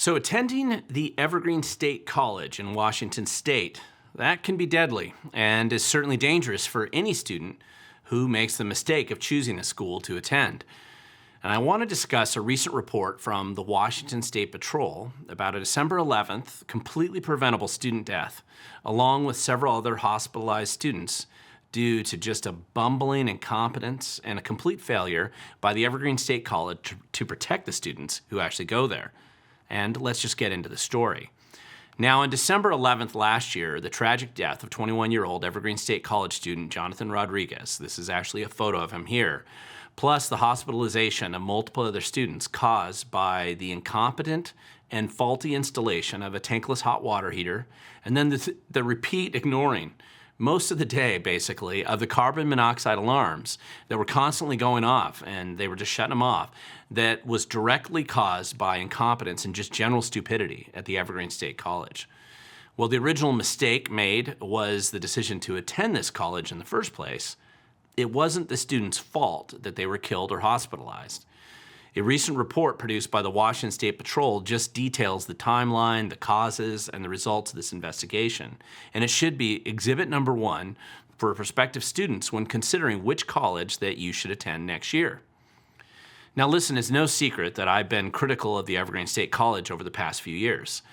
So attending the Evergreen State College in Washington State, that can be deadly and is certainly dangerous for any student who makes the mistake of choosing a school to attend. And I want to discuss a recent report from the Washington State Patrol about a December 11th completely preventable student death, along with several other hospitalized students due to just a bumbling incompetence and a complete failure by the Evergreen State College to protect the students who actually go there. And let's just get into the story. Now, on December 11th last year, the tragic death of 21-year-old Evergreen State College student Jonathan Rodriguez, this is actually a photo of him here, plus the hospitalization of multiple other students caused by the incompetent and faulty installation of a tankless hot water heater, and then the repeat ignoring most of the day, basically, of the carbon monoxide alarms that were constantly going off, and they were just shutting them off, that was directly caused by incompetence and just general stupidity at the Evergreen State College. Well, the original mistake made was the decision to attend this college in the first place. It wasn't the students' fault that they were killed or hospitalized. A recent report produced by the Washington State Patrol just details the timeline, the causes, and the results of this investigation. And it should be exhibit number 1 for prospective students when considering which college that you should attend next year. Now listen, it's no secret that I've been critical of the Evergreen State College over the past few years.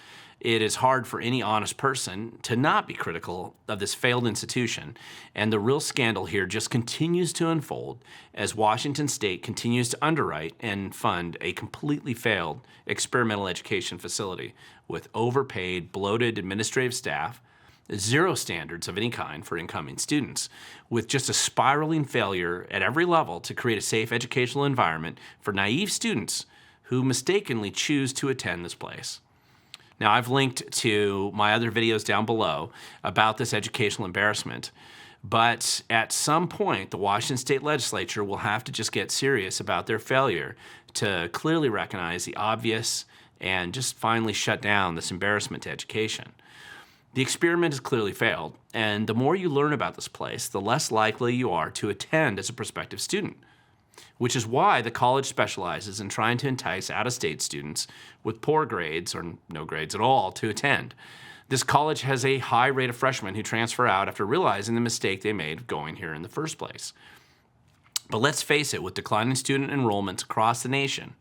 It is hard for any honest person to not be critical of this failed institution, and the real scandal here just continues to unfold as Washington State continues to underwrite and fund a completely failed experimental education facility with overpaid, bloated administrative staff, zero standards of any kind for incoming students, with just a spiraling failure at every level to create a safe educational environment for naive students who mistakenly choose to attend this place. Now, I've linked to my other videos down below about this educational embarrassment, but at some point, the Washington State Legislature will have to just get serious about their failure to clearly recognize the obvious and just finally shut down this embarrassment to education. The experiment has clearly failed, and the more you learn about this place, the less likely you are to attend as a prospective student, which is why the college specializes in trying to entice out-of-state students with poor grades or no grades at all to attend. This college has a high rate of freshmen who transfer out after realizing the mistake they made of going here in the first place. But let's face it, with declining student enrollments across the nation,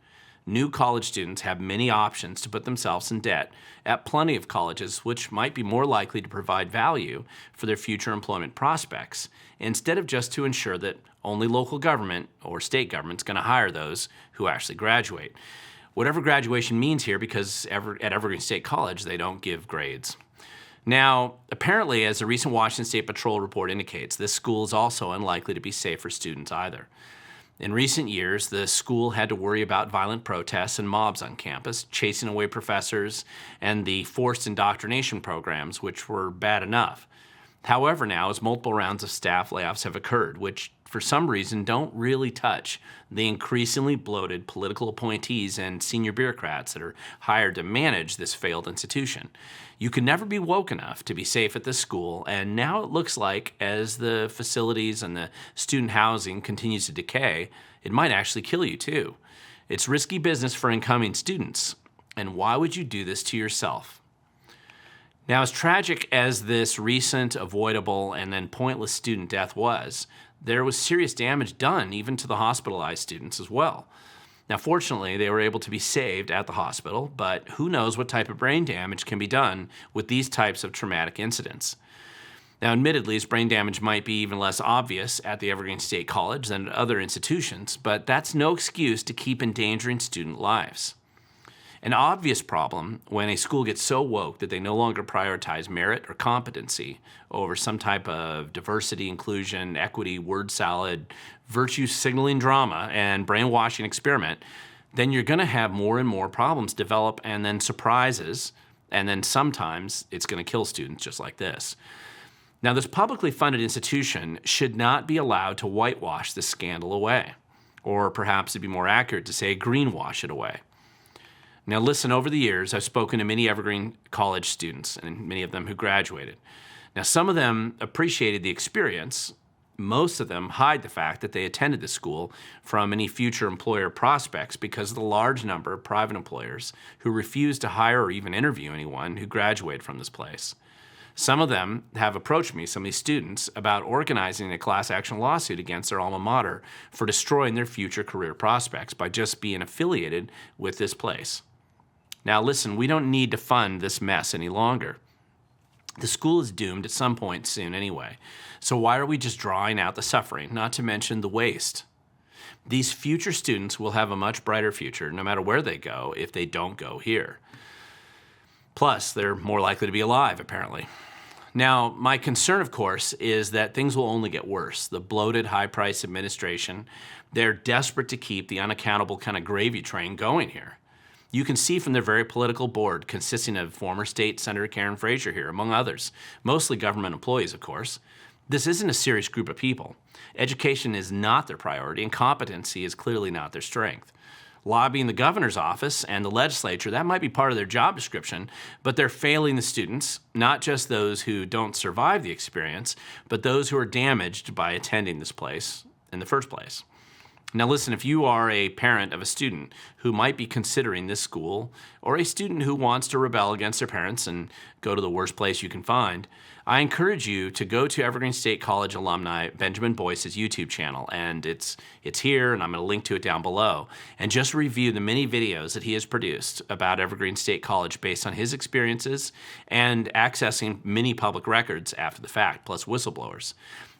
new college students have many options to put themselves in debt at plenty of colleges which might be more likely to provide value for their future employment prospects, instead of just to ensure that only local government or state government is going to hire those who actually graduate. Whatever graduation means here, because at Evergreen State College, they don't give grades. Now, apparently, as the recent Washington State Patrol report indicates, this school is also unlikely to be safe for students either. In recent years, the school had to worry about violent protests and mobs on campus, chasing away professors, and the forced indoctrination programs, which were bad enough. However, now, as multiple rounds of staff layoffs have occurred, which for some reason don't really touch the increasingly bloated political appointees and senior bureaucrats that are hired to manage this failed institution. You can never be woke enough to be safe at this school, and now it looks like as the facilities and the student housing continues to decay, it might actually kill you too. It's risky business for incoming students, and why would you do this to yourself? Now, as tragic as this recent avoidable and then pointless student death was, there was serious damage done even to the hospitalized students as well. Now, fortunately, they were able to be saved at the hospital, but who knows what type of brain damage can be done with these types of traumatic incidents. Now, admittedly, this brain damage might be even less obvious at the Evergreen State College than at other institutions, but that's no excuse to keep endangering student lives. An obvious problem when a school gets so woke that they no longer prioritize merit or competency over some type of diversity, inclusion, equity, word salad, virtue signaling drama, and brainwashing experiment, then you're going to have more and more problems develop and then surprises, and then sometimes it's going to kill students just like this. Now, this publicly funded institution should not be allowed to whitewash this scandal away, or perhaps it'd be more accurate to say greenwash it away. Now listen, over the years, I've spoken to many Evergreen College students, and many of them who graduated. Now some of them appreciated the experience, Most of them hide the fact that they attended the school from any future employer prospects because of the large number of private employers who refuse to hire or even interview anyone who graduated from this place. Some of them have approached me, some of these students, about organizing a class action lawsuit against their alma mater for destroying their future career prospects by just being affiliated with this place. Now listen, we don't need to fund this mess any longer. The school is doomed at some point soon anyway. So why are we just drawing out the suffering, not to mention the waste? These future students will have a much brighter future no matter where they go if they don't go here. Plus, they're more likely to be alive, apparently. Now, my concern, of course, is that things will only get worse. The bloated, high-priced administration, they're desperate to keep the unaccountable kind of gravy train going here. You can see from their very political board, consisting of former State Senator Karen Frazier here, among others, mostly government employees, of course. This isn't a serious group of people. Education is not their priority, and competency is clearly not their strength. Lobbying the governor's office and the legislature, that might be part of their job description, but they're failing the students, not just those who don't survive the experience, but those who are damaged by attending this place in the first place. Now listen, if you are a parent of a student who might be considering this school, or a student who wants to rebel against their parents and go to the worst place you can find, I encourage you to go to Evergreen State College alumni Benjamin Boyce's YouTube channel, and it's here, and I'm going to link to it down below, and just review the many videos that he has produced about Evergreen State College based on his experiences and accessing many public records after the fact, plus whistleblowers.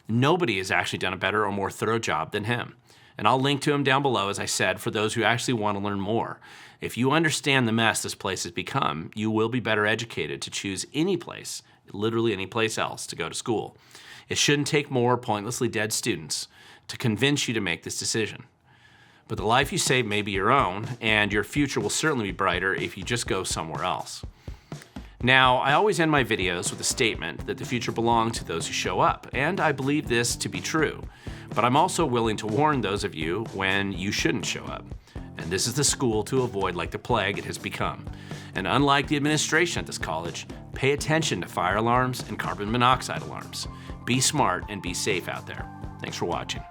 Nobody has actually done a better or more thorough job than him. And I'll link to him down below, as I said, for those who actually want to learn more. If you understand the mess this place has become, you will be better educated to choose any place, literally any place else, to go to school. It shouldn't take more pointlessly dead students to convince you to make this decision. But the life you save may be your own, and your future will certainly be brighter if you just go somewhere else. Now, I always end my videos with a statement that the future belongs to those who show up, and I believe this to be true. But I'm also willing to warn those of you when you shouldn't show up. And this is the school to avoid like the plague it has become. And unlike the administration at this college, pay attention to fire alarms and carbon monoxide alarms. Be smart and be safe out there. Thanks for watching.